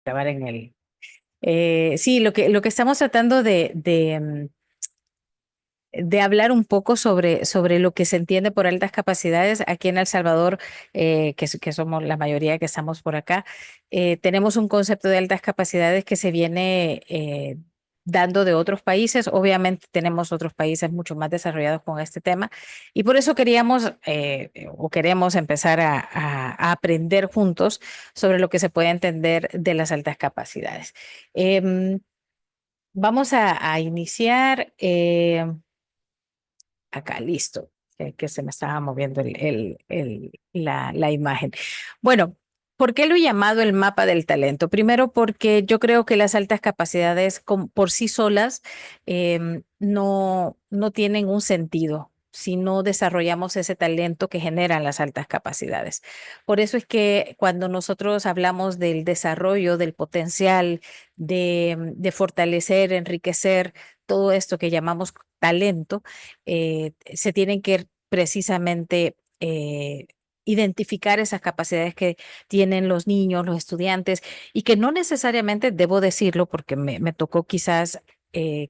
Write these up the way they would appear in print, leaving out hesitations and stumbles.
Grabar en el. Sí, lo que estamos tratando de hablar un poco sobre lo que se entiende por altas capacidades aquí en El Salvador, que somos la mayoría que estamos por acá. Tenemos un concepto de altas capacidades que se viene dando de otros países. Obviamente tenemos otros países mucho más desarrollados con este tema y por eso queríamos o queremos empezar a aprender juntos sobre lo que se puede entender de las altas capacidades. Em, Vamos a iniciar. Acá, listo, que se me estaba moviendo la imagen. Bueno, ¿por qué lo he llamado el mapa del talento? Primero, porque yo creo que las altas capacidades por sí solas no tienen un sentido si no desarrollamos ese talento que generan las altas capacidades. Por eso es que cuando nosotros hablamos del desarrollo, del potencial, de fortalecer, enriquecer todo esto que llamamos talento, se tienen que precisamente identificar esas capacidades que tienen los niños, los estudiantes, y que no necesariamente, debo decirlo, porque me tocó quizás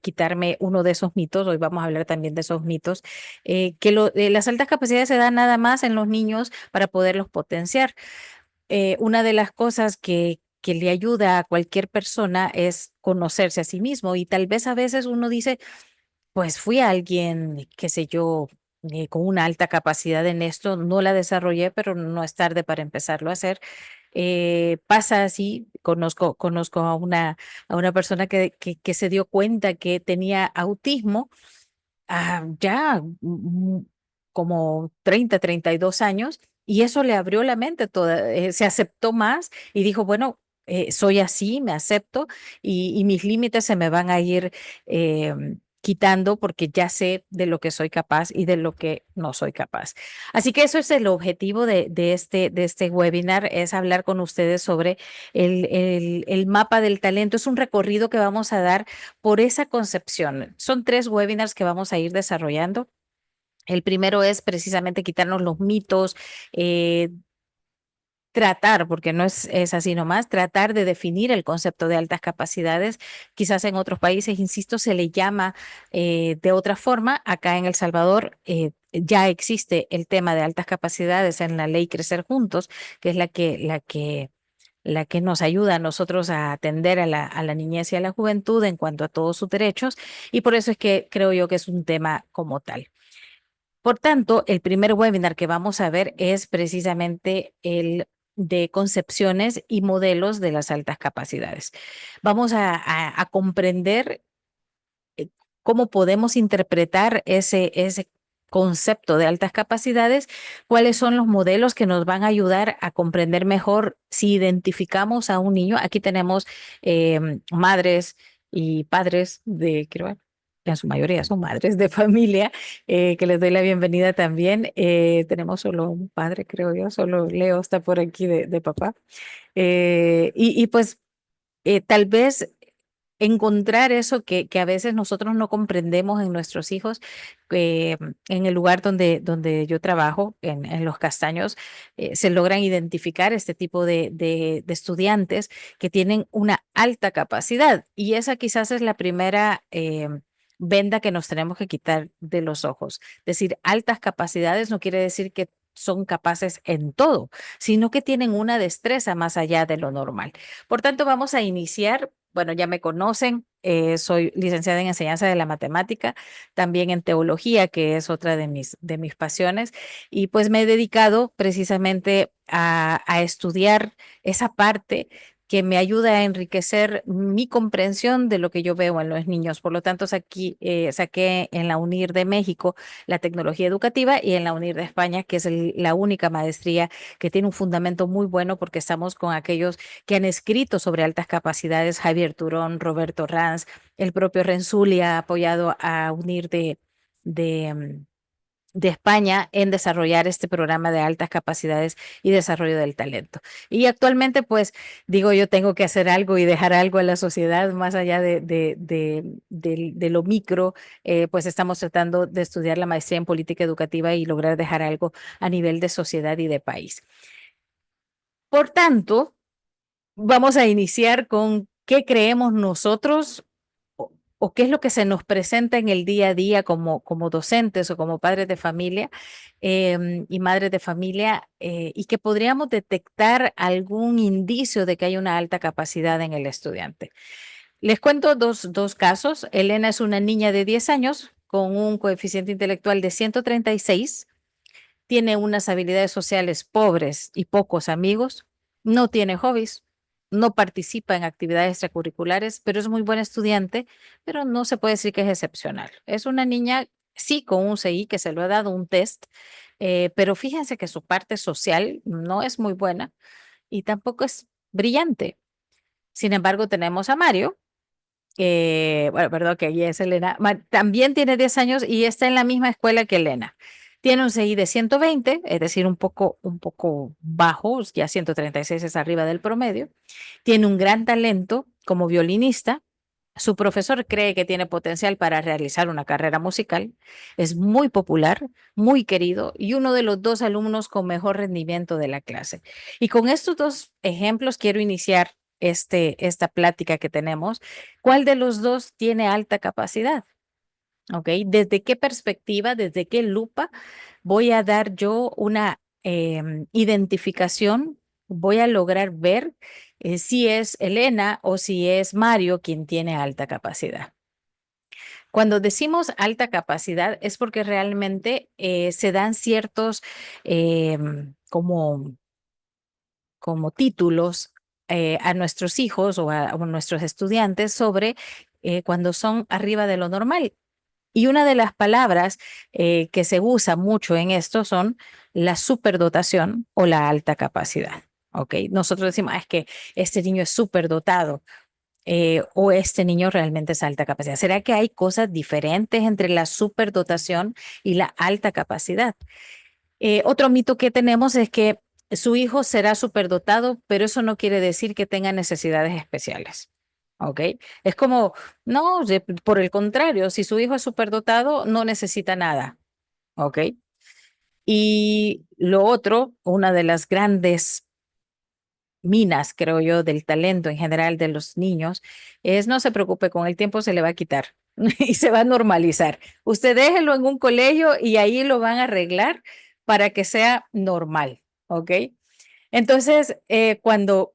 quitarme uno de esos mitos, hoy vamos a hablar también de esos mitos, las altas capacidades se dan nada más en los niños para poderlos potenciar. Una de las cosas que le ayuda a cualquier persona es conocerse a sí mismo y tal vez a veces uno dice, pues fui alguien, qué sé yo, con una alta capacidad en esto, no la desarrollé, pero no es tarde para empezarlo a hacer. Pasa así, conozco a una persona que se dio cuenta que tenía autismo ya como 30, 32 años, y eso le abrió la mente, se aceptó más y dijo, bueno, soy así, me acepto y mis límites se me van a ir quitando porque ya sé de lo que soy capaz y de lo que no soy capaz. Así que eso es el objetivo de este webinar, es hablar con ustedes sobre el mapa del talento. Es un recorrido que vamos a dar por esa concepción. Son 3 webinars que vamos a ir desarrollando. El primero es precisamente quitarnos los mitos, eh, tratar, porque no es así nomás, tratar de definir el concepto de altas capacidades. Quizás en otros países, insisto, se le llama de otra forma. Acá en El Salvador ya existe el tema de altas capacidades en la ley Crecer Juntos, que es la que nos ayuda a nosotros a atender a la niñez y a la juventud en cuanto a todos sus derechos, y por eso es que creo yo que es un tema como tal. Por tanto, el primer webinar que vamos a ver es precisamente el de concepciones y modelos de las altas capacidades. Vamos a comprender eh, cómo podemos interpretar ese concepto de altas capacidades, cuáles son los modelos que nos van a ayudar a comprender mejor si identificamos a un niño. Aquí tenemos madres y padres creo, en su mayoría son madres de familia, que les doy la bienvenida también. Tenemos solo un padre, creo yo, solo Leo está por aquí de papá. Y pues tal vez encontrar eso que a veces nosotros no comprendemos en nuestros hijos. En el lugar donde yo trabajo, en Los Castaños, se logran identificar este tipo de estudiantes que tienen una alta capacidad y esa quizás es la primera venda que nos tenemos que quitar de los ojos. Decir altas capacidades no quiere decir que son capaces en todo, sino que tienen una destreza más allá de lo normal. Por tanto, vamos a iniciar. Bueno, ya me conocen, soy licenciada en enseñanza de la matemática, también en teología, que es otra de mis pasiones, y pues me he dedicado precisamente a estudiar esa parte que me ayuda a enriquecer mi comprensión de lo que yo veo en los niños. Por lo tanto, saqué en la UNIR de México la tecnología educativa y en la UNIR de España, que es la única maestría que tiene un fundamento muy bueno porque estamos con aquellos que han escrito sobre altas capacidades, Javier Turón, Roberto Ranz, el propio Renzulli ha apoyado a UNIR de, mm, de España en desarrollar este programa de altas capacidades y desarrollo del talento. Y actualmente, pues, digo, yo tengo que hacer algo y dejar algo a la sociedad más allá de lo micro, pues estamos tratando de estudiar la maestría en política educativa y lograr dejar algo a nivel de sociedad y de país. Por tanto, vamos a iniciar con qué creemos nosotros o qué es lo que se nos presenta en el día a día como docentes o como padres de familia y madres de familia y que podríamos detectar algún indicio de que hay una alta capacidad en el estudiante. Les cuento dos casos. Elena es una niña de 10 años con un coeficiente intelectual de 136. Tiene unas habilidades sociales pobres y pocos amigos, no tiene hobbies, no participa en actividades extracurriculares, pero es muy buena estudiante, pero no se puede decir que es excepcional. Es una niña, sí, con un CI que se lo ha dado un test, pero fíjense que su parte social no es muy buena y tampoco es brillante. Sin embargo, tenemos a Mario, bueno, perdón, que ella es Elena, también tiene 10 años y está en la misma escuela que Elena. Tiene un CI de 120, es decir, un poco bajo, ya 136 es arriba del promedio. Tiene un gran talento como violinista. Su profesor cree que tiene potencial para realizar una carrera musical. Es muy popular, muy querido y uno de los dos alumnos con mejor rendimiento de la clase. Y con estos dos ejemplos quiero iniciar esta plática que tenemos. ¿Cuál de los dos tiene alta capacidad? ¿Ok? ¿Desde qué perspectiva, desde qué lupa voy a dar yo una identificación? Voy a lograr ver si es Elena o si es Mario quien tiene alta capacidad. Cuando decimos alta capacidad es porque realmente se dan ciertos como títulos a nuestros hijos o a nuestros estudiantes sobre cuando son arriba de lo normal. Y una de las palabras que se usa mucho en esto son la superdotación o la alta capacidad. ¿Ok? Nosotros decimos, es que este niño es superdotado o este niño realmente es alta capacidad. ¿Será que hay cosas diferentes entre la superdotación y la alta capacidad? Otro mito que tenemos es que su hijo será superdotado, pero eso no quiere decir que tenga necesidades especiales. ¿Ok? Es como, no, por el contrario, si su hijo es superdotado, no necesita nada. ¿Ok? Y lo otro, una de las grandes minas, creo yo, del talento en general de los niños, es no se preocupe, con el tiempo se le va a quitar y se va a normalizar. Usted déjelo en un colegio y ahí lo van a arreglar para que sea normal, ¿ok? Entonces, cuando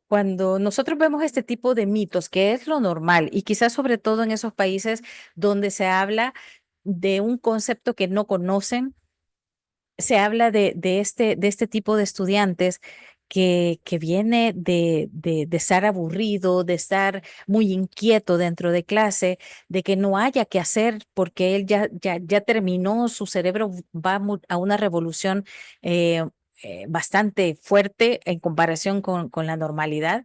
nosotros vemos este tipo de mitos, que es lo normal, y quizás sobre todo en esos países donde se habla de un concepto que no conocen, se habla de este tipo de estudiantes que viene de estar aburrido, de estar muy inquieto dentro de clase, de que no haya que hacer porque él ya terminó, su cerebro va a una revolución bastante fuerte en comparación con la normalidad.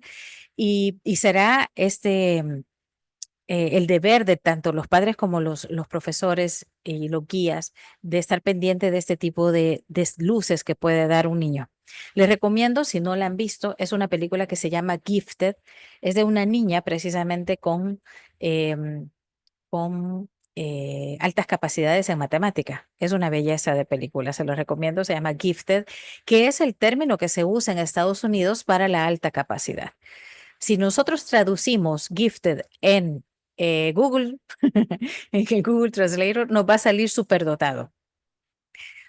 Y será el deber de tanto los padres como los profesores y los guías de estar pendiente de este tipo de luces que puede dar un niño. Les recomiendo, si no la han visto, es una película que se llama Gifted. Es de una niña precisamente em, con altas capacidades en matemática. Es una belleza de película, se lo recomiendo. Se llama Gifted, que es el término que se usa en Estados Unidos para la alta capacidad. Si nosotros traducimos gifted en Google, en el Google Translator, nos va a salir superdotado.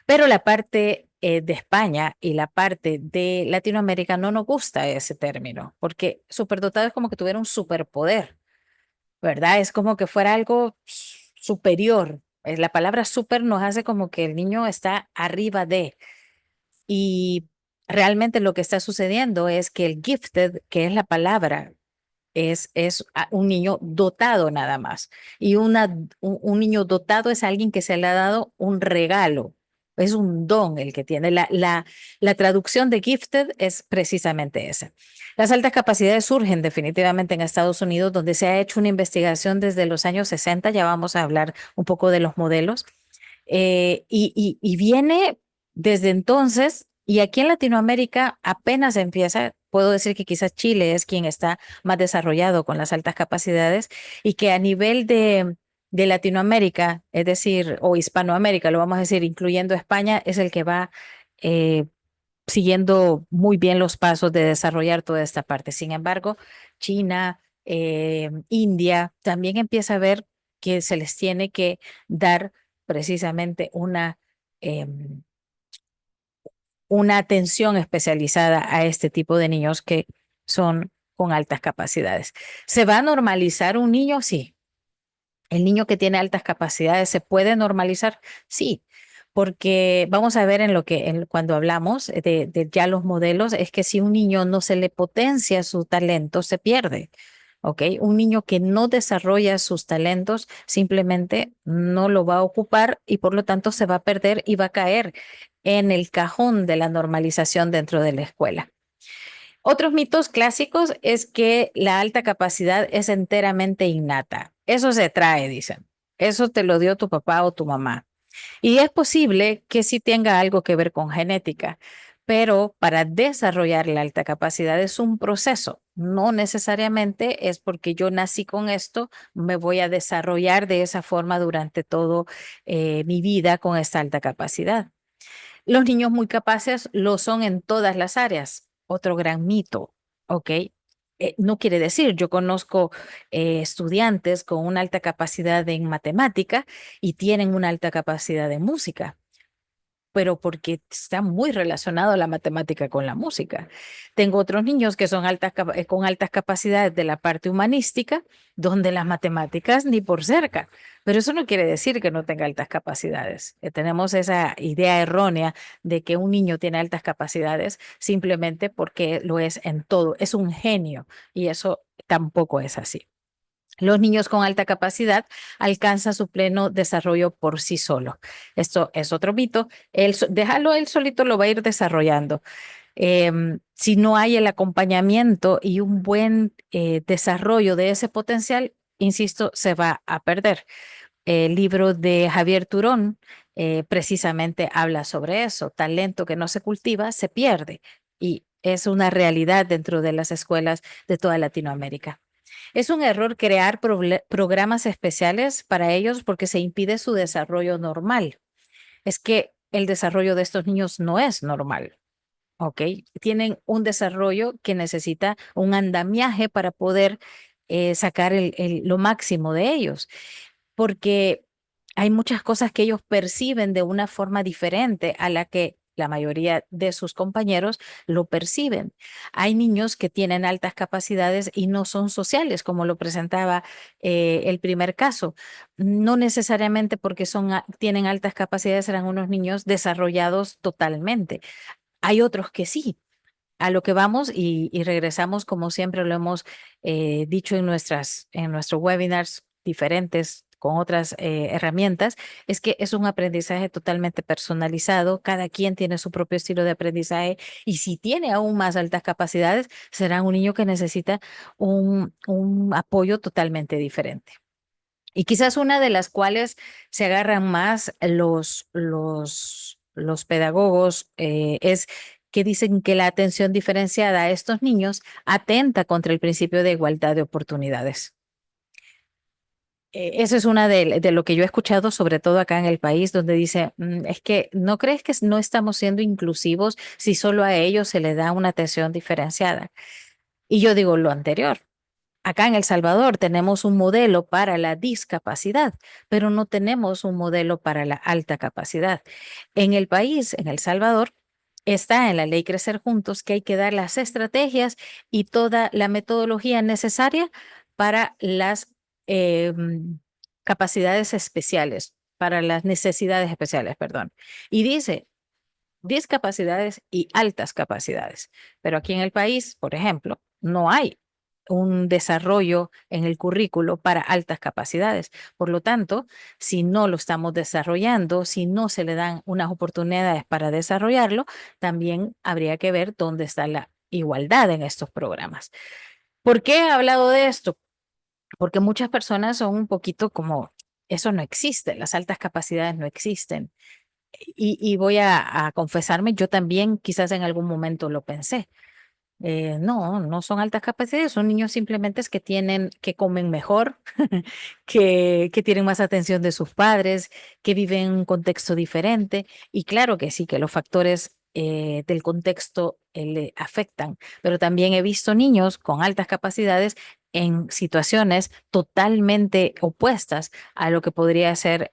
Pero la parte de España y la parte de Latinoamérica no nos gusta ese término, porque superdotado es como que tuviera un superpoder, ¿verdad? Es como que fuera algo superior. La palabra super nos hace como que el niño está arriba de. Y realmente lo que está sucediendo es que el gifted, que es la palabra es un niño dotado nada más. Y un niño dotado es alguien que se le ha dado un regalo. Es un don el que tiene. La traducción de gifted es precisamente esa. Las altas capacidades surgen definitivamente en Estados Unidos, donde se ha hecho una investigación desde los años 60. Ya vamos a hablar un poco de los modelos. Y viene desde entonces, y aquí en Latinoamérica apenas empieza, puedo decir que quizás Chile es quien está más desarrollado con las altas capacidades y que a nivel de Latinoamérica, es decir, o Hispanoamérica, lo vamos a decir, incluyendo España, es el que va siguiendo muy bien los pasos de desarrollar toda esta parte. Sin embargo, China, India, también empieza a ver que se les tiene que dar precisamente em, una atención especializada a este tipo de niños que son con altas capacidades. ¿Se va a normalizar un niño? Sí. ¿El niño que tiene altas capacidades se puede normalizar? Sí, porque vamos a ver en lo que cuando hablamos de ya los modelos, es que si un niño no se le potencia su talento, se pierde. ¿Ok? Un niño que no desarrolla sus talentos simplemente no lo va a ocupar y por lo tanto se va a perder y va a caer en el cajón de la normalización dentro de la escuela. Otros mitos clásicos es que la alta capacidad es enteramente innata. Eso se trae, dicen. Eso te lo dio tu papá o tu mamá. Y es posible que sí tenga algo que ver con genética, pero para desarrollar la alta capacidad es un proceso. No necesariamente es porque yo nací con esto, me voy a desarrollar de esa forma durante todo mi vida con esta alta capacidad. Los niños muy capaces lo son en todas las áreas. Otro gran mito, ¿ok? No quiere decir, yo conozco estudiantes con una alta capacidad en matemática y tienen una alta capacidad en música, pero porque está muy relacionado la matemática con la música. Tengo otros niños que son con altas capacidades de la parte humanística, donde las matemáticas ni por cerca, pero eso no quiere decir que no tenga altas capacidades. Tenemos esa idea errónea de que un niño tiene altas capacidades simplemente porque lo es en todo, es un genio y eso tampoco es así. Los niños con alta capacidad alcanzan su pleno desarrollo por sí solo. Esto es otro mito. Déjalo, él solito lo va a ir desarrollando. Si no hay el acompañamiento y un buen desarrollo de ese potencial, insisto, se va a perder. El libro de Javier Turón precisamente habla sobre eso. Talento que no se cultiva se pierde y es una realidad dentro de las escuelas de toda Latinoamérica. Es un error crear programas especiales para ellos porque se impide su desarrollo normal. Es que el desarrollo de estos niños no es normal, ¿ok? Tienen un desarrollo que necesita un andamiaje para poder sacar lo máximo de ellos porque hay muchas cosas que ellos perciben de una forma diferente a la que la mayoría de sus compañeros lo perciben. Hay niños que tienen altas capacidades y no son sociales, como lo presentaba el primer caso. No necesariamente porque tienen altas capacidades, serán unos niños desarrollados totalmente. Hay otros que sí. A lo que vamos y regresamos, como siempre lo hemos dicho en nuestros webinars diferentes con otras herramientas, es que es un aprendizaje totalmente personalizado. Cada quien tiene su propio estilo de aprendizaje y si tiene aún más altas capacidades, será un niño que necesita un apoyo totalmente diferente. Y quizás una de las cuales se agarran más los pedagogos es que dicen que la atención diferenciada a estos niños atenta contra el principio de igualdad de oportunidades. Eso es una de lo que yo he escuchado, sobre todo acá en el país, donde dice, es que no crees que no estamos siendo inclusivos si solo a ellos se les da una atención diferenciada. Y yo digo lo anterior. Acá en El Salvador tenemos un modelo para la discapacidad, pero no tenemos un modelo para la alta capacidad. En el país, en El Salvador, está en la ley Crecer Juntos que hay que dar las estrategias y toda la metodología necesaria para las capacidades especiales, para las necesidades especiales, perdón. Y dice discapacidades y altas capacidades. Pero aquí en el país, por ejemplo, no hay un desarrollo en el currículo para altas capacidades. Por lo tanto, si no lo estamos desarrollando, si no se le dan unas oportunidades para desarrollarlo, también habría que ver dónde está la igualdad en estos programas. ¿Por qué he hablado de esto? Porque muchas personas son un poquito como, eso no existe, las altas capacidades no existen. Y voy a confesarme, yo también quizás en algún momento lo pensé. No, no son altas capacidades, son niños simplemente es que que comen mejor, que tienen más atención de sus padres, que viven en un contexto diferente. Y claro que sí, que los factores del contexto le afectan, pero también he visto niños con altas capacidades en situaciones totalmente opuestas a lo que podría ser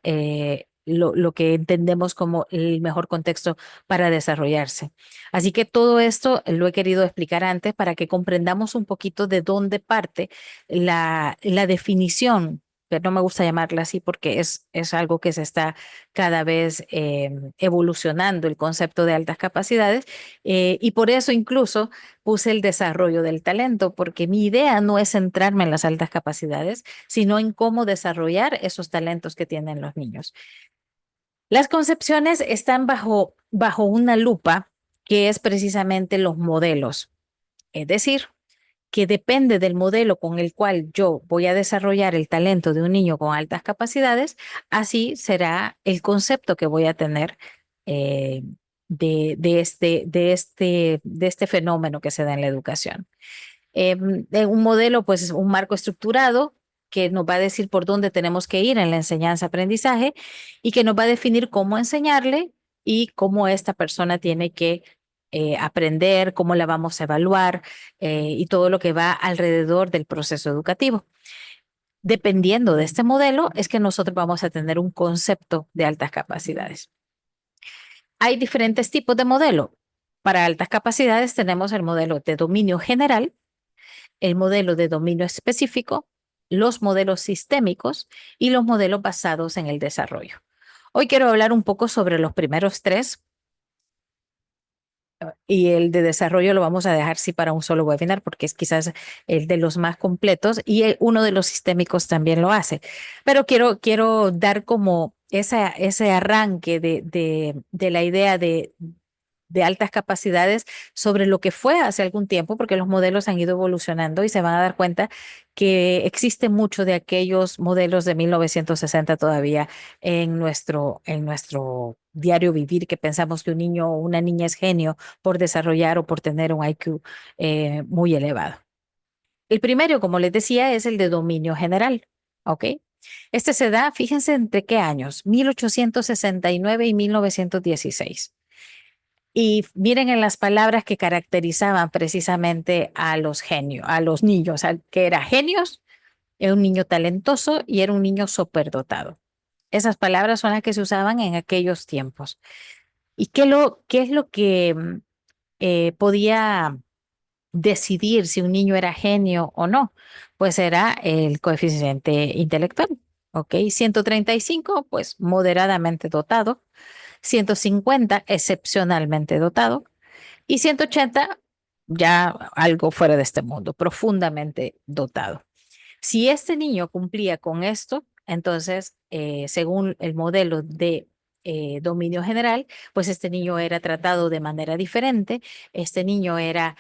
lo que entendemos como el mejor contexto para desarrollarse. Así que todo esto lo he querido explicar antes para que comprendamos un poquito de dónde parte la definición, pero no me gusta llamarla así porque es algo que se está cada vez evolucionando el concepto de altas capacidades, y por eso incluso puse el desarrollo del talento, porque mi idea no es centrarme en las altas capacidades, sino en cómo desarrollar esos talentos que tienen los niños. Las concepciones están bajo una lupa que es precisamente los modelos, es decir, que depende del modelo con el cual yo voy a desarrollar el talento de un niño con altas capacidades, así será el concepto que voy a tener eh, de este fenómeno que se da en la educación. Un modelo, pues es un marco estructurado que nos va a decir por dónde tenemos que ir en la enseñanza-aprendizaje y que nos va a definir cómo enseñarle y cómo esta persona tiene que aprender, cómo la vamos a evaluar y todo lo que va alrededor del proceso educativo. Dependiendo de este modelo, es que nosotros vamos a tener un concepto de altas capacidades. Hay diferentes tipos de modelo. Para altas capacidades tenemos el modelo de dominio general, el modelo de dominio específico, los modelos sistémicos y los modelos basados en el desarrollo. Hoy quiero hablar un poco sobre los primeros tres, y el de desarrollo lo vamos a dejar sí para un solo webinar porque es quizás el de los más completos y uno de los sistémicos también lo hace. Pero quiero dar como ese arranque de la idea de altas capacidades sobre lo que fue hace algún tiempo, porque los modelos han ido evolucionando y se van a dar cuenta que existe mucho de aquellos modelos de 1960 todavía en nuestro diario vivir, que pensamos que un niño o una niña es genio por desarrollar o por tener un IQ muy elevado. El primero, como les decía, es el de dominio general, ¿ok? Este se da, fíjense, ¿entre qué años? 1869 y 1916. Y miren en las palabras que caracterizaban precisamente a los genios, a los niños, que era genios, era un niño talentoso y era un niño superdotado. Esas palabras son las que se usaban en aquellos tiempos. ¿Y qué es lo que podía decidir si un niño era genio o no? Pues era el coeficiente intelectual, ¿ok? 135, pues moderadamente dotado. 150, excepcionalmente dotado, y 180, ya algo fuera de este mundo, profundamente dotado. Si este niño cumplía con esto, entonces, según el modelo de dominio general, pues este niño era tratado de manera diferente, este niño era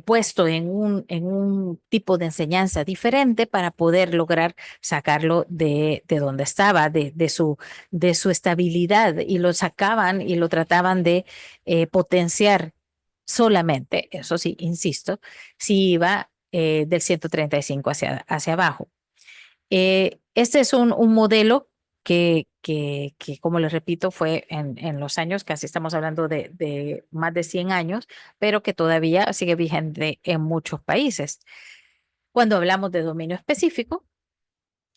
puesto en un tipo de enseñanza diferente para poder lograr sacarlo de donde estaba, de su estabilidad, y lo sacaban y lo trataban de potenciar solamente, eso sí, insisto, si iba del 135 hacia abajo. Este es un modelo que, como les repito, fue en los años, casi estamos hablando de más de 100 años, pero que todavía sigue vigente en muchos países. Cuando hablamos de dominio específico,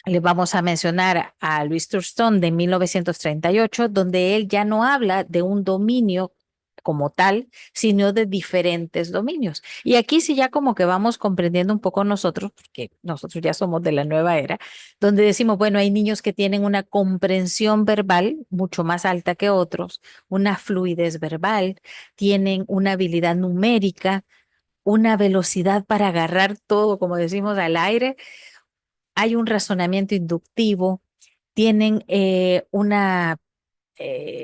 les vamos a mencionar a Louis Thurston de 1938, donde él ya no habla de un dominio como tal, sino de diferentes dominios. Y aquí sí ya como que vamos comprendiendo un poco nosotros, porque nosotros ya somos de la nueva era, donde decimos, bueno, hay niños que tienen una comprensión verbal mucho más alta que otros, una fluidez verbal, tienen una habilidad numérica, una velocidad para agarrar todo, como decimos, al aire, hay un razonamiento inductivo, tienen una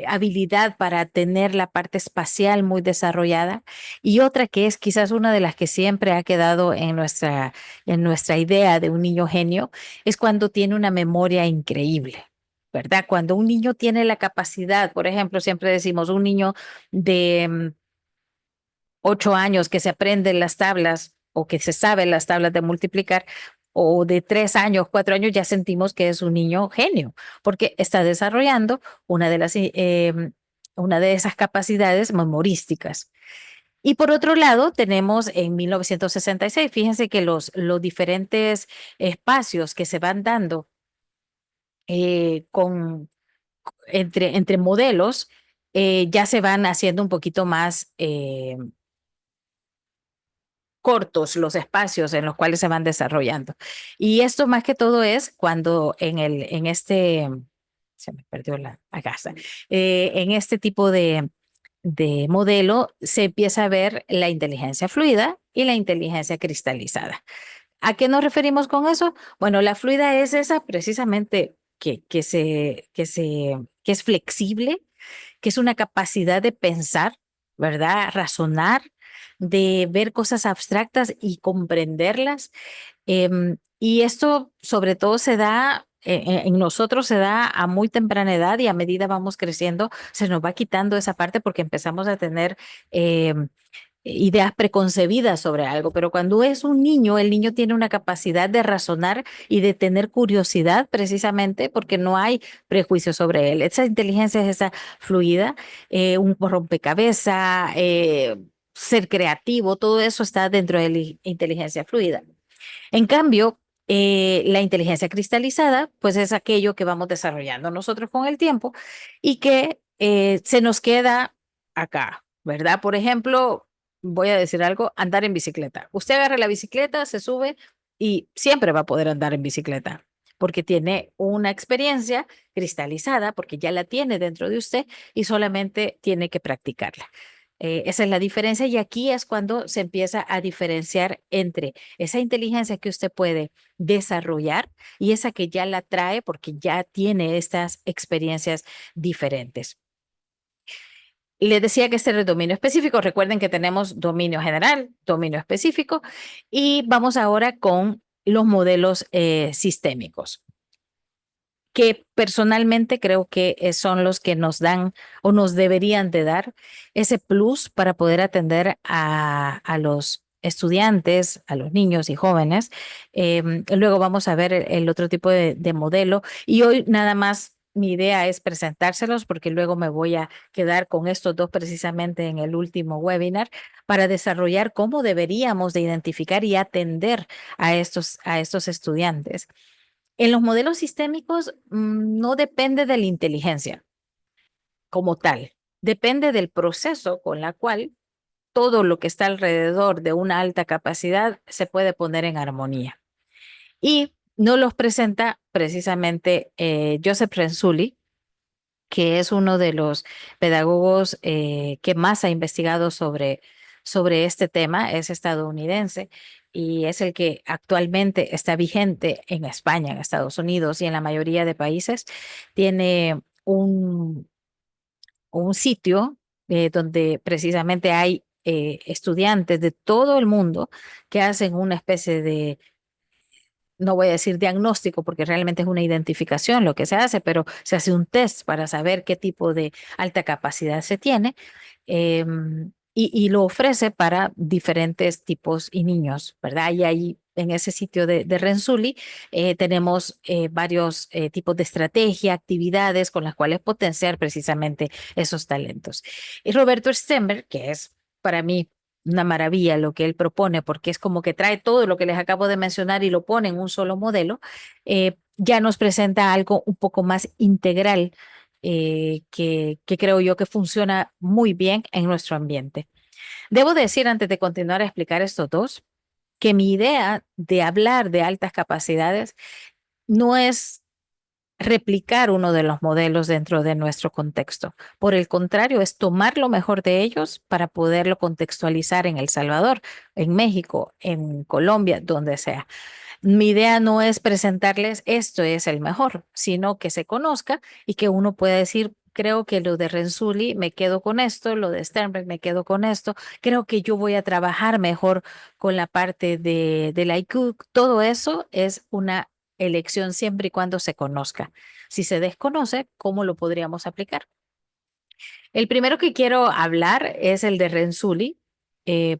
habilidad para tener la parte espacial muy desarrollada, y otra que es quizás una de las que siempre ha quedado en nuestra idea de un niño genio, es cuando tiene una memoria increíble. ¿Verdad? Cuando un niño tiene la capacidad, por ejemplo, siempre decimos un niño de 8 años que se aprende las tablas o que se sabe las tablas de multiplicar, o de 3 años, 4 años, ya sentimos que es un niño genio, porque está desarrollando una de las una de esas capacidades memorísticas. Y por otro lado, tenemos en 1966, fíjense que los diferentes espacios que se van dando con, entre modelos ya se van haciendo un poquito más cortos los espacios en los cuales se van desarrollando. Y esto más que todo es cuando en este, se me perdió acá está, en este tipo de modelo se empieza a ver la inteligencia fluida y la inteligencia cristalizada. ¿A qué nos referimos con eso? Bueno, la fluida es esa precisamente que es flexible, que es una capacidad de pensar, ¿verdad? Razonar, de ver cosas abstractas y comprenderlas. Y esto sobre todo se da, en nosotros se da a muy temprana edad y a medida vamos creciendo, se nos va quitando esa parte porque empezamos a tener ideas preconcebidas sobre algo, pero cuando es un niño, el niño tiene una capacidad de razonar y de tener curiosidad precisamente porque no hay prejuicios sobre él. Esa inteligencia es esa fluida, un rompecabezas, ser creativo, todo eso está dentro de la inteligencia fluida. En cambio, la inteligencia cristalizada, pues es aquello que vamos desarrollando nosotros con el tiempo y que se nos queda acá, ¿verdad? Por ejemplo, voy a decir algo, andar en bicicleta. Usted agarra la bicicleta, se sube y siempre va a poder andar en bicicleta porque tiene una experiencia cristalizada, porque ya la tiene dentro de usted y solamente tiene que practicarla. Esa es la diferencia y aquí es cuando se empieza a diferenciar entre esa inteligencia que usted puede desarrollar y esa que ya la trae porque ya tiene estas experiencias diferentes. Les decía que este era el dominio específico. Recuerden que tenemos dominio general, dominio específico y vamos ahora con los modelos sistémicos, que personalmente creo que son los que nos dan o nos deberían de dar ese plus para poder atender a los estudiantes, a los niños y jóvenes. Luego vamos a ver el otro tipo de modelo y hoy nada más mi idea es presentárselos porque luego me voy a quedar con estos dos precisamente en el último webinar para desarrollar cómo deberíamos de identificar y atender a estos estudiantes. En los modelos sistémicos no depende de la inteligencia como tal, depende del proceso con la cual todo lo que está alrededor de una alta capacidad se puede poner en armonía. Y nos los presenta precisamente Joseph Renzulli, que es uno de los pedagogos que más ha investigado sobre este tema, es estadounidense y es el que actualmente está vigente en España, en Estados Unidos y en la mayoría de países. Tiene un sitio donde precisamente hay estudiantes de todo el mundo que hacen una especie de, no voy a decir diagnóstico porque realmente es una identificación lo que se hace, pero se hace un test para saber qué tipo de alta capacidad se tiene y lo ofrece para diferentes tipos y niños, ¿verdad? Y ahí en ese sitio de Renzulli tenemos varios tipos de estrategia, actividades con las cuales potenciar precisamente esos talentos. Y Roberto Stenberg, que es para mí una maravilla lo que él propone, porque es como que trae todo lo que les acabo de mencionar y lo pone en un solo modelo, ya nos presenta algo un poco más integral que creo yo que funciona muy bien en nuestro ambiente. Debo decir, antes de continuar a explicar estos dos, que mi idea de hablar de altas capacidades no es replicar uno de los modelos dentro de nuestro contexto. Por el contrario, es tomar lo mejor de ellos para poderlo contextualizar en El Salvador, en México, en Colombia, donde sea. Mi idea no es presentarles esto es el mejor, sino que se conozca y que uno pueda decir, creo que lo de Renzulli me quedo con esto, lo de Sternberg me quedo con esto, creo que yo voy a trabajar mejor con la parte del IQ. Todo eso es una elección siempre y cuando se conozca. Si se desconoce, ¿cómo lo podríamos aplicar? El primero que quiero hablar es el de Renzulli. Eh,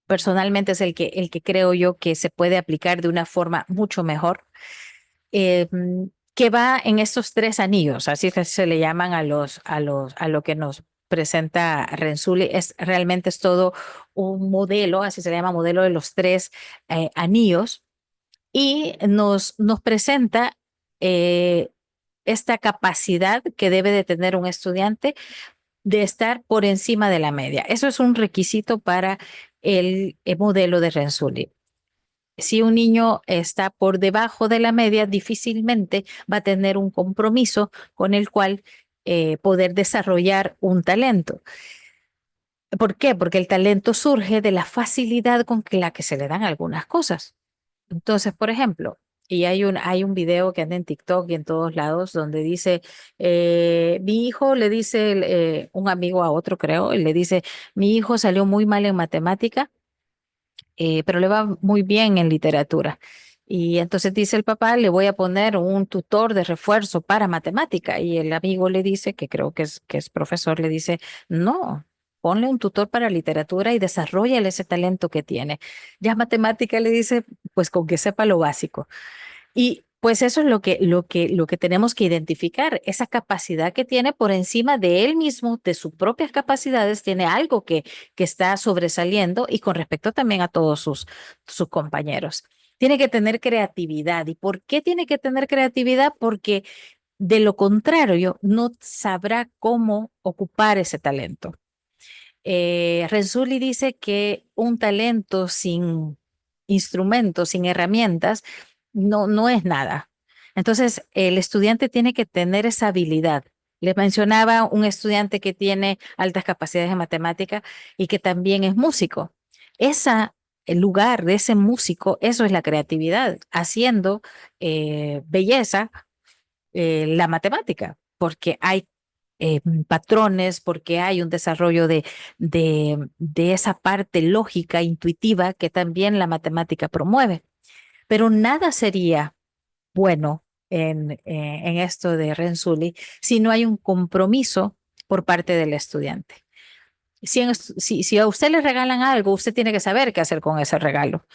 Personalmente es el que creo yo que se puede aplicar de una forma mucho mejor. que va en estos tres anillos, así que se le llaman a lo que nos presenta Renzulli. Realmente es todo un modelo, así se le llama modelo de los tres anillos, y nos presenta eh, esta capacidad que debe de tener un estudiante de estar por encima de la media. Eso es un requisito para el modelo de Renzulli. Si un niño está por debajo de la media, difícilmente va a tener un compromiso con el cual poder desarrollar un talento. ¿Por qué? Porque el talento surge de la facilidad con la que se le dan algunas cosas. Entonces, por ejemplo, y hay un video que anda en TikTok y en todos lados donde dice, mi hijo le dice, un amigo a otro, creo, y le dice, mi hijo salió muy mal en matemática, pero le va muy bien en literatura. Y entonces dice el papá, le voy a poner un tutor de refuerzo para matemática. Y el amigo le dice, que creo que es profesor, le dice, no, ponle un tutor para literatura y desarrollale ese talento que tiene. Ya matemática le dice, pues con que sepa lo básico. Y pues eso es lo que tenemos que identificar, esa capacidad que tiene por encima de él mismo, de sus propias capacidades, tiene algo que está sobresaliendo y con respecto también a todos sus compañeros. Tiene que tener creatividad. ¿Y por qué tiene que tener creatividad? Porque de lo contrario, no sabrá cómo ocupar ese talento. Renzulli dice que un talento sin instrumentos, sin herramientas, no es nada. Entonces, el estudiante tiene que tener esa habilidad. Les mencionaba un estudiante que tiene altas capacidades en matemática y que también es músico. El lugar de ese músico, eso es la creatividad, haciendo belleza la matemática, porque hay patrones, porque hay un desarrollo de esa parte lógica, intuitiva que también la matemática promueve. Pero nada sería bueno en esto de Renzulli si no hay un compromiso por parte del estudiante. Si a usted le regalan algo, usted tiene que saber qué hacer con ese regalo.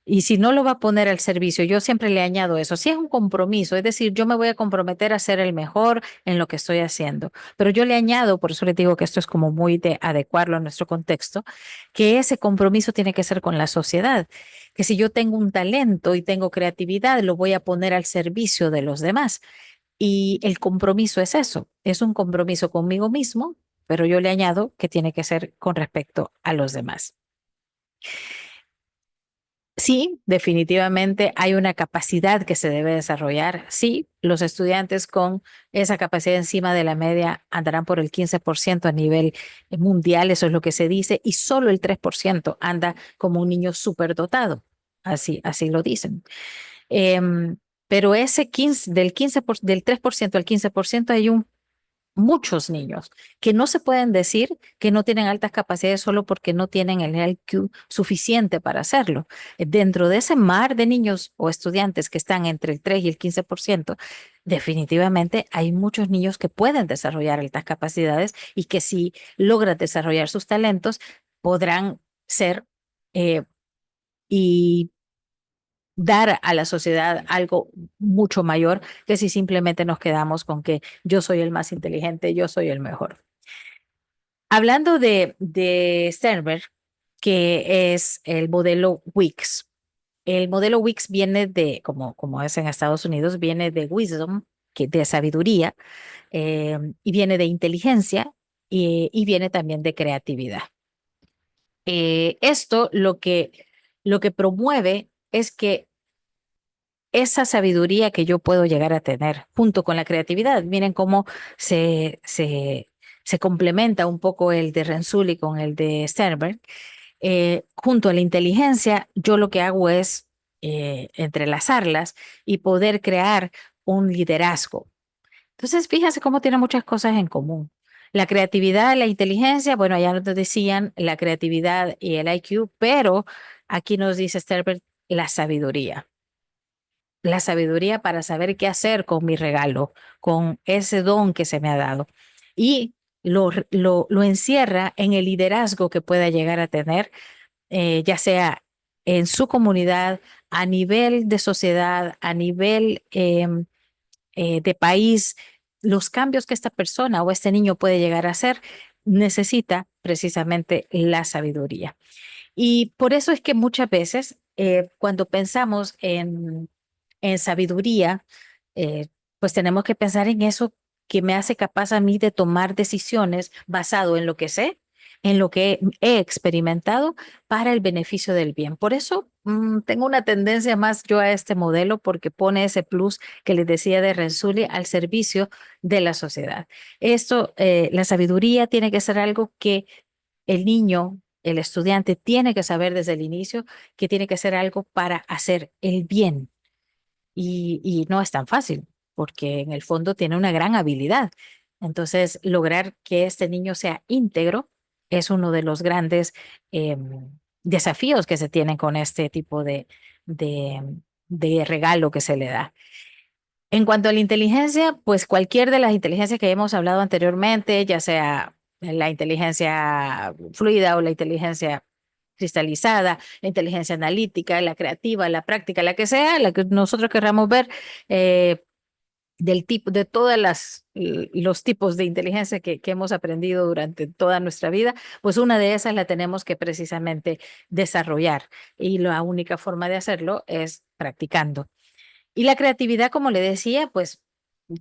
Y si no lo va a poner al servicio, yo siempre le añado eso. Si es un compromiso, es decir, yo me voy a comprometer a ser el mejor en lo que estoy haciendo, pero yo le añado, por eso le digo que esto es como muy de adecuarlo a nuestro contexto, que ese compromiso tiene que ser con la sociedad, que si yo tengo un talento y tengo creatividad, lo voy a poner al servicio de los demás. Y el compromiso es eso, es un compromiso conmigo mismo, pero yo le añado que tiene que ser con respecto a los demás. Sí, definitivamente hay una capacidad que se debe desarrollar. Sí, los estudiantes con esa capacidad encima de la media andarán por el 15% a nivel mundial, eso es lo que se dice, y solo el 3% anda como un niño superdotado. Así lo dicen. Em, pero ese 15, del 3% al 15% hay muchos niños que no se pueden decir que no tienen altas capacidades solo porque no tienen el IQ suficiente para hacerlo. Dentro de ese mar de niños o estudiantes que están entre el 3 y el 15%, definitivamente hay muchos niños que pueden desarrollar altas capacidades y que si logran desarrollar sus talentos, podrán ser eh, y dar a la sociedad algo mucho mayor que si simplemente nos quedamos con que yo soy el más inteligente, yo soy el mejor. Hablando de Sternberg, que es el modelo WICS. El modelo WICS viene como es en Estados Unidos, viene de wisdom, que de sabiduría, y viene de inteligencia y viene también de creatividad. Esto lo que promueve es que esa sabiduría que yo puedo llegar a tener junto con la creatividad. Miren cómo se complementa un poco el de Renzulli con el de Sternberg. Junto a la inteligencia, yo lo que hago es entrelazarlas y poder crear un liderazgo. Entonces, fíjense cómo tiene muchas cosas en común. La creatividad, la inteligencia, bueno, ya nos decían la creatividad y el IQ, pero aquí nos dice Sternberg la sabiduría para saber qué hacer con mi regalo, con ese don que se me ha dado. Y lo encierra en el liderazgo que pueda llegar a tener, ya sea en su comunidad, a nivel de sociedad, a nivel de país, los cambios que esta persona o este niño puede llegar a hacer, necesita precisamente la sabiduría. Y por eso es que muchas veces cuando pensamos en sabiduría, eh, pues tenemos que pensar en eso que me hace capaz a mí de tomar decisiones basado en lo que sé, en lo que he experimentado para el beneficio del bien. Por eso tengo una tendencia más yo a este modelo porque pone ese plus que les decía de Renzulli al servicio de la sociedad. Esto, la sabiduría tiene que ser algo que el niño, el estudiante tiene que saber desde el inicio que tiene que hacer algo para hacer el bien. Y no es tan fácil, porque en el fondo tiene una gran habilidad. Entonces, lograr que este niño sea íntegro es uno de los grandes desafíos que se tienen con este tipo de, de regalo que se le da. En cuanto a la inteligencia, pues cualquier de las inteligencias que hemos hablado anteriormente, ya sea la inteligencia fluida o la inteligencia cristalizada, la inteligencia analítica, la creativa, la práctica, la que sea, la que nosotros querramos ver, eh, del tipo, de todas los tipos de inteligencia que hemos aprendido durante toda nuestra vida, pues una de esas la tenemos que precisamente desarrollar. Y la única forma de hacerlo es practicando. Y la creatividad, como le decía, pues,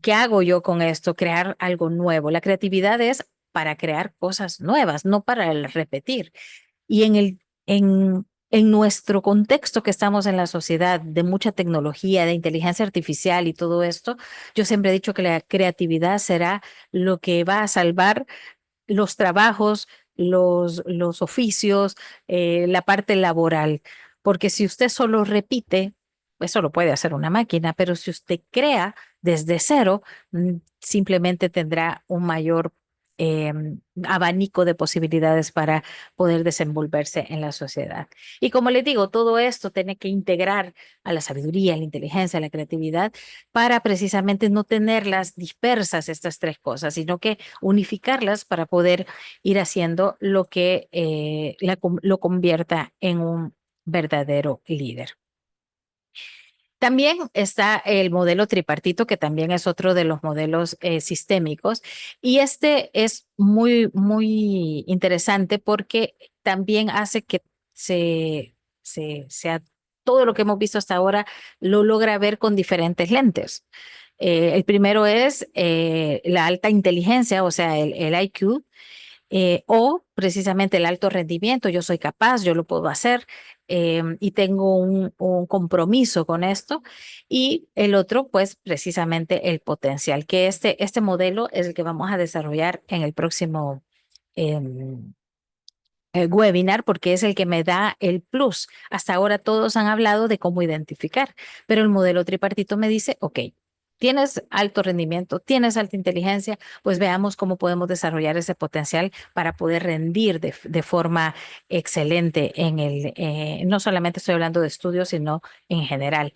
¿qué hago yo con esto? Crear algo nuevo. La creatividad es para crear cosas nuevas, no para el repetir. Y en nuestro contexto que estamos en la sociedad de mucha tecnología, de inteligencia artificial y todo esto, yo siempre he dicho que la creatividad será lo que va a salvar los trabajos, los oficios, la parte laboral. Porque si usted solo repite, eso lo puede hacer una máquina, pero si usted crea desde cero, simplemente tendrá un mayor eh, abanico de posibilidades para poder desenvolverse en la sociedad. Y como les digo, todo esto tiene que integrar a la sabiduría, a la inteligencia, a la creatividad, para precisamente no tenerlas dispersas estas tres cosas, sino que unificarlas para poder ir haciendo lo que lo convierta en un verdadero líder. También está el modelo tripartito, que también es otro de los modelos sistémicos, y este es muy, muy interesante porque también hace que sea todo lo que hemos visto hasta ahora, lo logra ver con diferentes lentes. El primero es la alta inteligencia, o sea, el IQ, o precisamente el alto rendimiento, yo soy capaz, yo lo puedo hacer y tengo un compromiso con esto. Y el otro, pues precisamente el potencial, que este modelo es el que vamos a desarrollar en el próximo em, webinar porque es el que me da el plus. Hasta ahora todos han hablado de cómo identificar, pero el modelo tripartito me dice, ok, tienes alto rendimiento, tienes alta inteligencia, pues veamos cómo podemos desarrollar ese potencial para poder rendir de forma excelente no solamente estoy hablando de estudios, sino en general.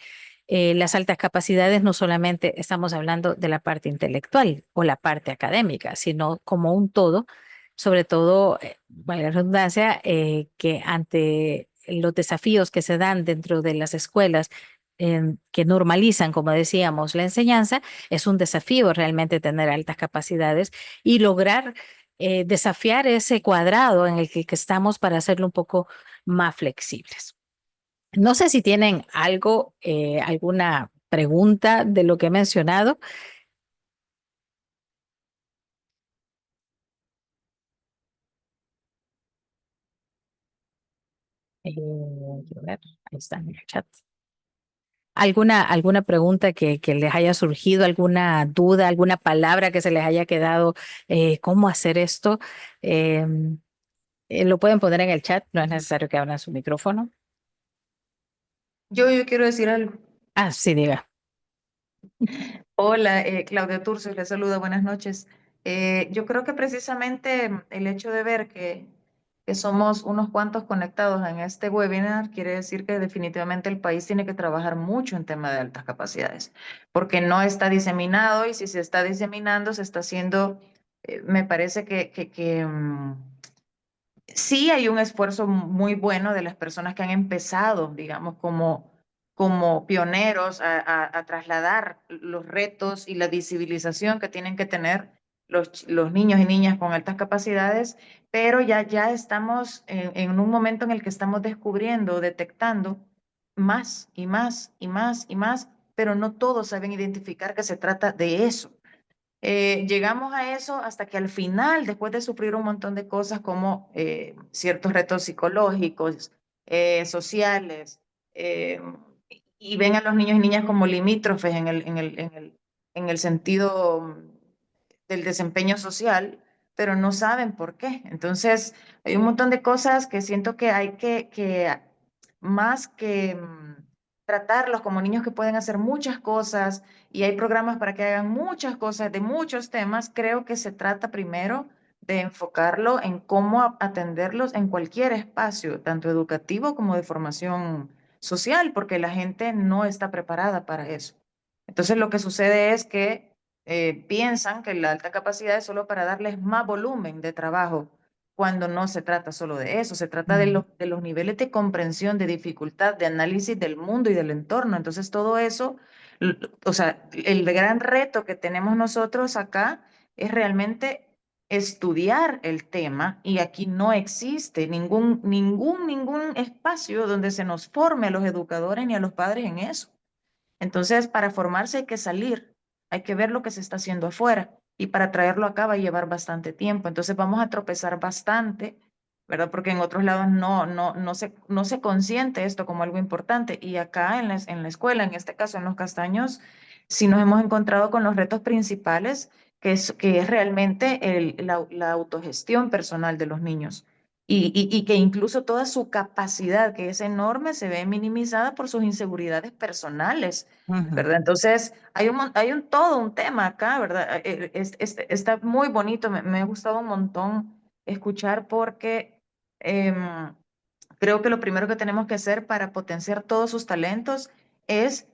Las altas capacidades no solamente estamos hablando de la parte intelectual o la parte académica, sino como un todo, sobre todo valga la redundancia, que ante los desafíos que se dan dentro de las escuelas, que normalizan, como decíamos, la enseñanza, es un desafío realmente tener altas capacidades y lograr desafiar ese cuadrado en el que estamos para hacerlo un poco más flexibles. No sé si tienen algo, alguna pregunta de lo que he mencionado. Quiero ver, ahí está en el chat. ¿Alguna pregunta que les haya surgido, alguna duda, alguna palabra que se les haya quedado? ¿Cómo hacer esto? Em, lo pueden poner en el chat, no es necesario que abran su micrófono. Yo quiero decir algo. Ah, sí, diga. Hola, Claudia Turcios, les saluda, buenas noches. Yo creo que precisamente el hecho de ver que somos unos cuantos conectados en este webinar quiere decir que definitivamente el país tiene que trabajar mucho en tema de altas capacidades, porque no está diseminado y si se está diseminando, se está haciendo, me parece que sí hay un esfuerzo muy bueno de las personas que han empezado, digamos, como como pioneros a trasladar los retos y la visibilización que tienen que tener los niños y niñas con altas capacidades, pero ya estamos en un momento en el que estamos descubriendo, detectando más y más y más y más, pero no todos saben identificar que se trata de eso. Llegamos a eso hasta que al final, después de sufrir un montón de cosas como ciertos retos psicológicos, sociales, eh, y ven a los niños y niñas como limítrofes en el sentido del desempeño social, pero no saben por qué. Entonces, hay un montón de cosas que siento que hay que más que tratarlos como niños que pueden hacer muchas cosas y hay programas para que hagan muchas cosas de muchos temas, creo que se trata primero de enfocarlo en cómo atenderlos en cualquier espacio, tanto educativo como de formación social, porque la gente no está preparada para eso. Entonces lo que sucede es que piensan que la alta capacidad es solo para darles más volumen de trabajo, cuando no se trata solo de eso, se trata de, Mm, de los niveles de comprensión, de dificultad, de análisis del mundo y del entorno. Entonces todo eso, o sea, el gran reto que tenemos nosotros acá es realmente estudiar el tema y aquí no existe ningún espacio donde se nos forme a los educadores ni a los padres en eso. Entonces, para formarse hay que salir, hay que ver lo que se está haciendo afuera y para traerlo acá va a llevar bastante tiempo. Entonces, vamos a tropezar bastante, ¿verdad? Porque en otros lados no se consiente esto como algo importante. Y acá en la escuela, en este caso en Los Castaños, sí nos hemos encontrado con los retos principales, que es realmente la autogestión personal de los niños. Y que incluso toda su capacidad, que es enorme, se ve minimizada por sus inseguridades personales, ujú. ¿verdad? Entonces, hay todo un tema acá, ¿verdad? Está muy bonito, me ha gustado un montón escuchar porque creo que lo primero que tenemos que hacer para potenciar todos sus talentos es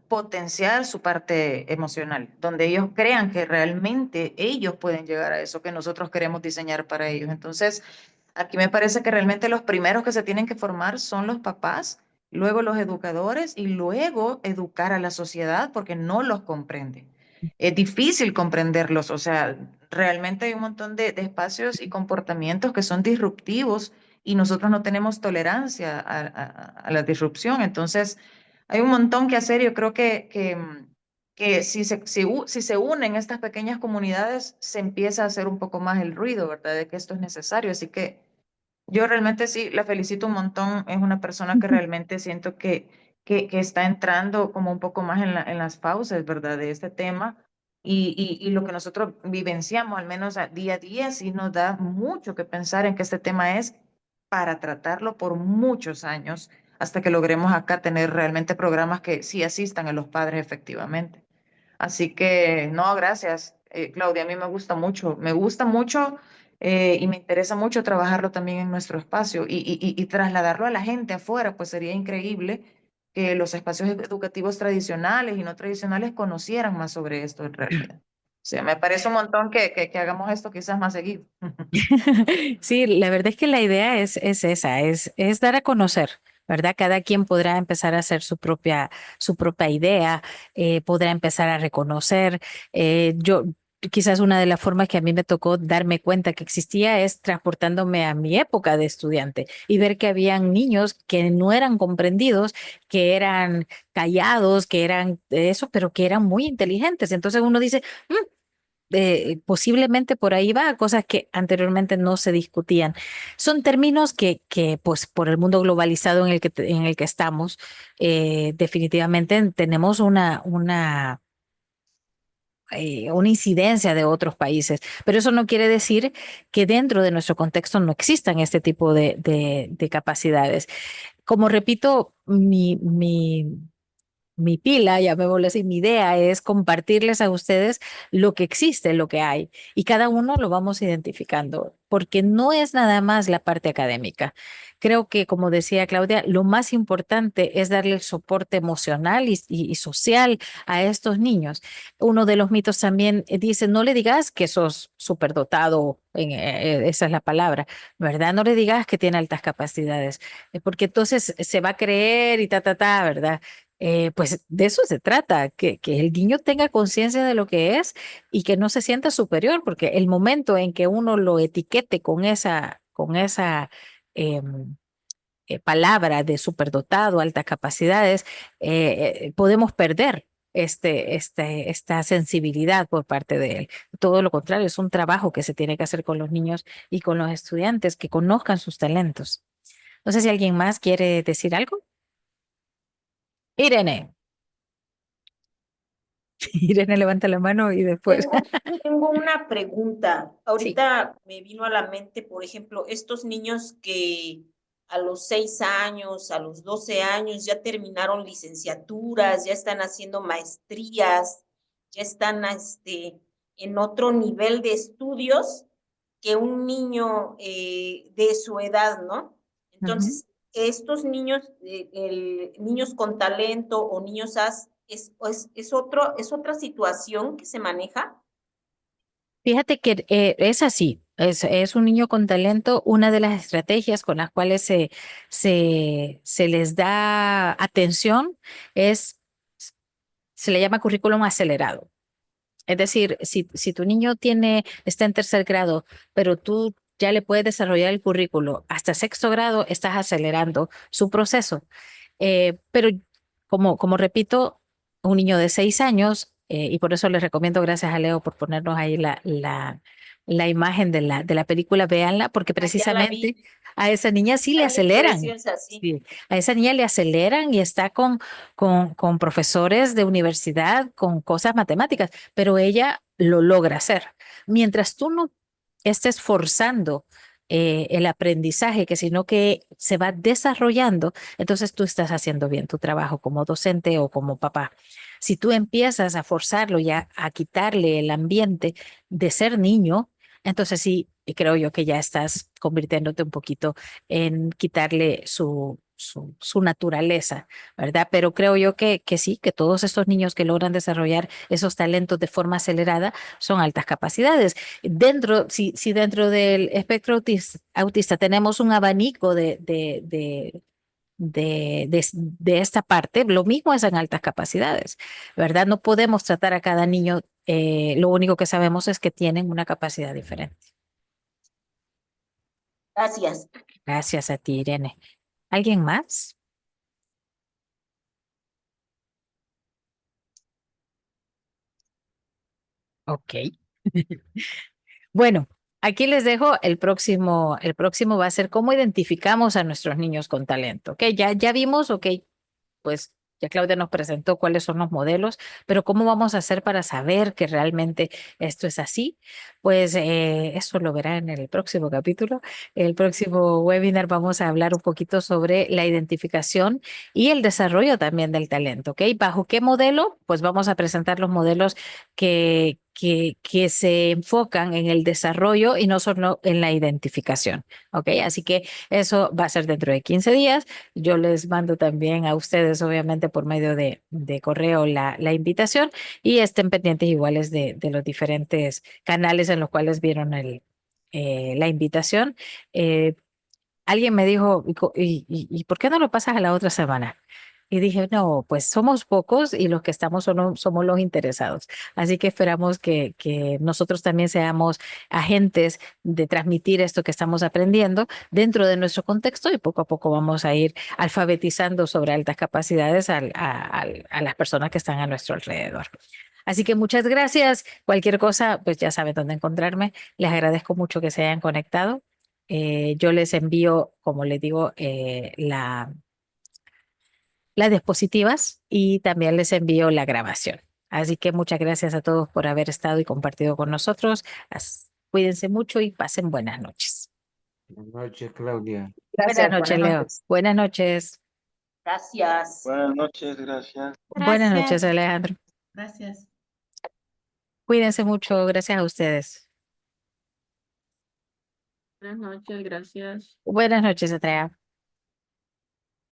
potenciar su parte emocional, donde ellos crean que realmente ellos pueden llegar a eso que nosotros queremos diseñar para ellos. Entonces, aquí me parece que realmente los primeros que se tienen que formar son los papás, luego los educadores y luego educar a la sociedad porque no los comprende. Es difícil comprenderlos, o sea, realmente hay un montón de espacios y comportamientos que son disruptivos y nosotros no tenemos tolerancia a la disrupción. Entonces, hay un montón que hacer. Yo creo que si se unen estas pequeñas comunidades, se empieza a hacer un poco más el ruido, ¿verdad? De que esto es necesario. Así que yo realmente sí, la felicito un montón. Es una persona que realmente siento que está entrando como un poco más en las fauces, ¿verdad? De este tema. Y lo que nosotros vivenciamos, al menos día a día, sí nos da mucho que pensar en que este tema es para tratarlo por muchos años, hasta que logremos acá tener realmente programas que sí asistan a los padres efectivamente. Así que, no, gracias, Claudia, a mí me gusta mucho y me interesa mucho trabajarlo también en nuestro espacio y trasladarlo a la gente afuera, pues sería increíble que los espacios educativos tradicionales y no tradicionales conocieran más sobre esto en realidad. O sea, me parece un montón que hagamos esto quizás más seguido. Sí, la verdad es que la idea es esa, es dar a conocer, ¿verdad? Cada quien podrá empezar a hacer su propia idea, podrá empezar a reconocer. Yo, quizás una de las formas que a mí me tocó darme cuenta que existía es transportándome a mi época de estudiante y ver que habían niños que no eran comprendidos, que eran callados, que eran eso, pero que eran muy inteligentes. Entonces uno dice, "Mm, posiblemente por ahí va, cosas que anteriormente no se discutían. Son términos que pues, por el mundo globalizado en el que estamos, definitivamente tenemos una incidencia de otros países, pero eso no quiere decir que dentro de nuestro contexto no existan este tipo de capacidades. Como repito, mi pila, llamémoslo así, mi idea es compartirles a ustedes lo que existe, lo que hay, y cada uno lo vamos identificando, porque no es nada más la parte académica. Creo que, como decía Claudia, lo más importante es darle el soporte emocional y social a estos niños. Uno de los mitos también dice, no le digas que sos superdotado, esa es la palabra, ¿verdad? No le digas que tiene altas capacidades, porque entonces se va a creer y ¿verdad? Pues de eso se trata, que el niño tenga conciencia de lo que es y que no se sienta superior, porque el momento en que uno lo etiquete con esa palabra de superdotado, altas capacidades, podemos perder esta sensibilidad por parte de él. Todo lo contrario, es un trabajo que se tiene que hacer con los niños y con los estudiantes, que conozcan sus talentos. No sé si alguien más quiere decir algo. Irene. Irene levanta la mano y después. Tengo una pregunta. Sí. Ahorita me vino a la mente, por ejemplo, estos niños que a los 6 años, a los 12 años ya terminaron licenciaturas, ya están haciendo maestrías, ya están en otro nivel de estudios que un niño de su edad, ¿no? Ujú. Entonces, estos niños, niños con talento o niños as, es otra situación que se maneja. Fíjate que es así, es un niño con talento. Una de las estrategias con las cuales se les da atención es, se le llama currículum acelerado. Es decir, si tu niño está en tercer grado, pero tú ya le puedes desarrollar el currículo hasta sexto grado, estás acelerando su proceso. Pero como repito, un niño de 6 años, y por eso les recomiendo, gracias a Leo por ponernos ahí la imagen de la película, véanla, porque Ya la precisamente vi, a esa niña sí le está bien aceleran. preciosa, sí. Sí, a esa niña le aceleran y está con profesores de universidad, con cosas matemáticas, pero ella lo logra hacer. Mientras tú no estés forzando el aprendizaje, que sino que se va desarrollando, entonces tú estás haciendo bien tu trabajo como docente o como papá. Si tú empiezas a forzarlo y a quitarle el ambiente de ser niño, entonces sí, creo yo que ya estás convirtiéndote un poquito en quitarle su naturaleza, ¿verdad? Pero creo yo que sí, que todos estos niños que logran desarrollar esos talentos de forma acelerada son altas capacidades. Si dentro del espectro autista tenemos un abanico de esta parte, lo mismo es en altas capacidades, ¿verdad? No podemos tratar a cada niño, lo único que sabemos es que tienen una capacidad diferente. Gracias. Gracias a ti, Irene. ¿Alguien más? Ok. Bueno, aquí les dejo el próximo va a ser cómo identificamos a nuestros niños con talento. Ok, ya vimos, ok, pues ya Claudia nos presentó cuáles son los modelos, pero ¿cómo vamos a hacer para saber que realmente esto es así? Pues eso lo verá en el próximo capítulo. El próximo webinar vamos a hablar un poquito sobre la identificación y el desarrollo también del talento, ¿ok? ¿Bajo qué modelo? Pues vamos a presentar los modelos que se enfocan en el desarrollo y no solo en la identificación, ¿ok? Así que eso va a ser dentro de 15 días. Yo les mando también a ustedes, obviamente, por medio de correo la invitación y estén pendientes iguales de los diferentes canales en los cuales vieron la invitación. Eh, Alguien me dijo, ¿y por qué no lo pasas a la otra semana? Y dije, no, pues somos pocos y los que estamos somos los interesados. Así que esperamos que nosotros también seamos agentes de transmitir esto que estamos aprendiendo dentro de nuestro contexto y poco a poco vamos a ir alfabetizando sobre altas capacidades a las personas que están a nuestro alrededor. Así que muchas gracias. Cualquier cosa, pues ya saben dónde encontrarme. Les agradezco mucho que se hayan conectado. Yo les envío, como les digo, las diapositivas y también les envío la grabación. Así que muchas gracias a todos por haber estado y compartido con nosotros. Cuídense mucho y pasen buenas noches. Buenas noches, Claudia. Buenas Gracias, noches, buenas Leo. noches. Buenas noches. Gracias. Buenas noches, gracias. Buenas noches, Gracias. Alejandro. Gracias. Cuídense mucho. Gracias a ustedes. Buenas noches, gracias. Buenas noches, Andrea.